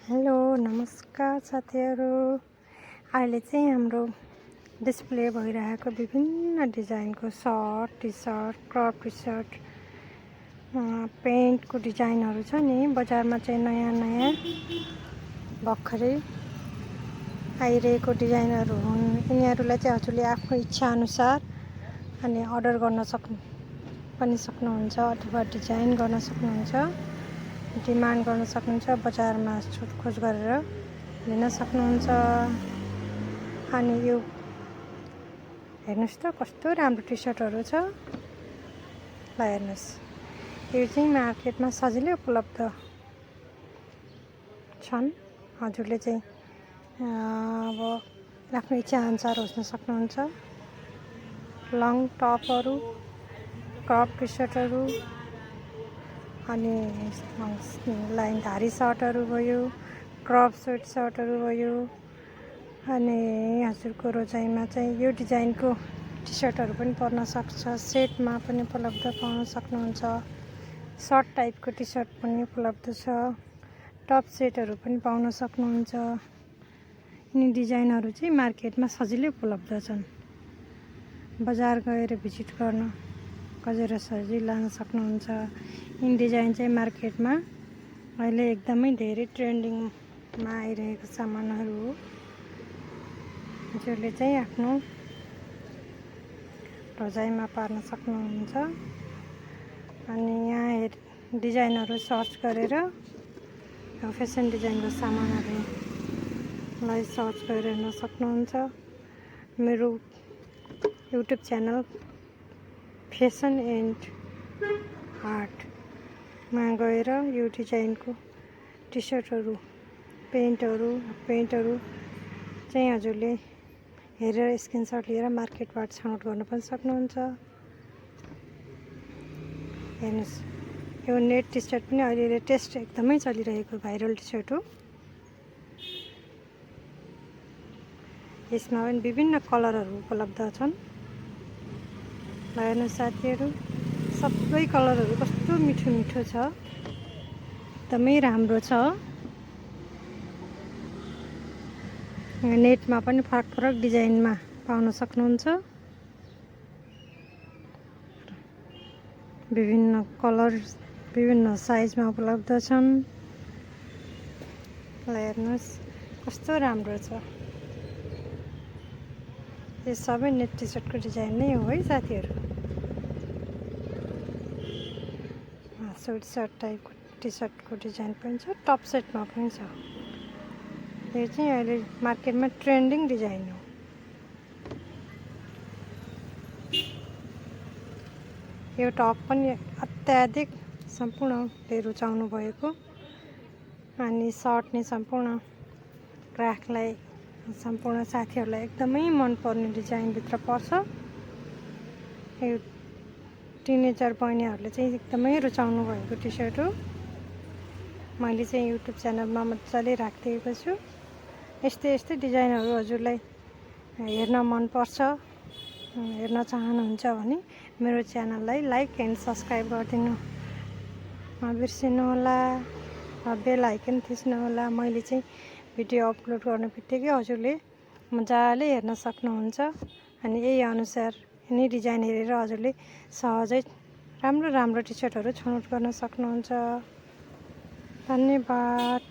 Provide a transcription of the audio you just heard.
Hello नमस्कार साथीहरू। अहिले चाहिँ हाम्रो डिस्प्ले भइरहेको विभिन्न डिजाइनको shirt T shirt crop T shirt पेन्टको डिजाइनहरू छ नि। बजारमा चाहिँ नयाँ नयाँ भर्खरै आइरहेको डिजाइनहरू हुन्। यिनीहरूलाई चाहिँ हजुरले आफ्नो इच्छा अनुसार अनि अर्डर गर्न सक्नुहुन्छ अथवा डिजाइन गर्न सक्नुहुन्छ, डिमान्ड गर्न सक्नुहुन्छ। बजारमा सोधखोज गरेर लिन सक्नुहुन्छ। अनि यो हेर्नुहोस् त कस्तो राम्रो टी सर्टहरू छ। ल हेर्नुहोस्, यो चाहिँ मार्केटमा सजिलै उपलब्ध छन्। हजुरले चाहिँ अब आफ्नो इच्छा अनुसार खोज्न सक्नुहुन्छ। लङ टपहरू, क्रप टी सर्टहरू, अनि लाइनधारी सर्टहरू भयो, क्रप स्वेट सर्टहरू भयो। अनि हजुरको रोजाइमा चाहिँ यो डिजाइनको टी सर्टहरू पनि पर्न सक्छ। सेटमा पनि उपलब्ध पाउन सक्नुहुन्छ। सर्ट टाइपको टी सर्ट पनि उपलब्ध छ। टप सेटहरू पनि पाउन सक्नुहुन्छ। यिनी डिजाइनहरू चाहिँ मार्केटमा सजिलै उपलब्ध छन्। बजार गएर भिजिट गर्न खोजेर सजिलै लान सक्नुहुन्छ। यिनी डिजाइन चाहिँ मार्केटमा अहिले एकदमै धेरै ट्रेन्डिङमा आइरहेको सामानहरू हो, जसले चाहिँ आफ्नो रोजाइमा पार्न सक्नुहुन्छ। अनि यहाँ डिजाइनहरू सर्च गरेर फेसन डिजाइनको सामानहरूलाई सर्च गरेर हेर्न सक्नुहुन्छ। मेरो युट्युब च्यानल फेसन एन्ड आर्टमा गएर यो डिजाइनको टी सर्टहरू पेन्टहरू चाहिँ हजुरले हेरेर स्क्रिनसट लिएर मार्केटबाट छनौट गर्न पनि सक्नुहुन्छ। हेर्नुहोस्, यो नेट टी सर्ट पनि अहिले लेटेस्ट एकदमै चलिरहेको भाइरल टी सर्ट हो। यसमा पनि विभिन्न कलरहरू उपलब्ध छन्। हेर्नुहोस् साथीहरू, सबै कलरहरू कस्तो मिठो मिठो छ, एकदमै राम्रो छ। नेटमा पनि फरक फरक डिजाइनमा पाउन सक्नुहुन्छ। विभिन्न कलर विभिन्न साइजमा उपलब्ध छन्। हेर्नुहोस् कस्तो राम्रो छ। यो सबै नेट टी सर्टको डिजाइन नै हो है साथीहरू। स्वेट सर्ट टाइपको टी सर्टको डिजाइन पनि छ, टप सेटमा पनि छ। यो चाहिँ अहिले मार्केटमा ट्रेन्डिङ डिजाइन हो। यो टप पनि अत्याधिक सम्पूर्णले रुचाउनु भएको, अनि सर्ट नै सम्पूर्ण ग्राहकलाई सम्पूर्ण साथीहरूलाई एकदमै मनपर्ने डिजाइनभित्र पर्छ। यो टिनेजर बहिनीहरूले चाहिँ एकदमै रुचाउनु भएको टी सर्ट हो। मैले चाहिँ युट्युब च्यानलमा मजाले राखिदिएको छु। यस्तै डिजाइनहरू हजुरलाई हेर्न मनपर्छ, हेर्न चाहनुहुन्छ भने मेरो च्यानललाई लाइक एन्ड सब्सक्राइब गरिदिनु नबिर्सिनुहोला। बेल आइकन थिच्नुहोला। मैले चाहिँ भिडियो अपलोड गर्ने बित्तिकै हजुरले मजाले हेर्न सक्नुहुन्छ। अनि यही अनुसार यिनी डिजाइन हेरेर हजुरले सहजै राम्रो टी सर्टहरू छनौट गर्न सक्नुहुन्छ। धन्यवाद।